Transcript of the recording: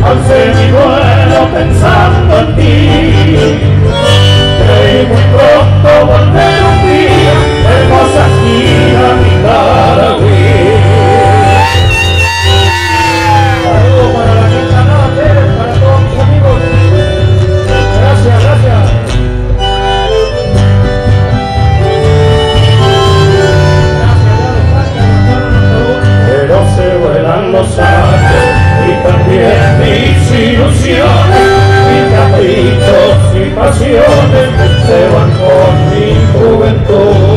alcé mi vuelo pensando en ti. Creí muy pronto volver un día, hermosa gira mi Caragüí. Saludos para la Quintanada Pérez, para todos mis amigos. Gracias, gracias. Pero se vuelan los años y también mis ilusiones, mis caprichos y pasiones se van con mi juventud.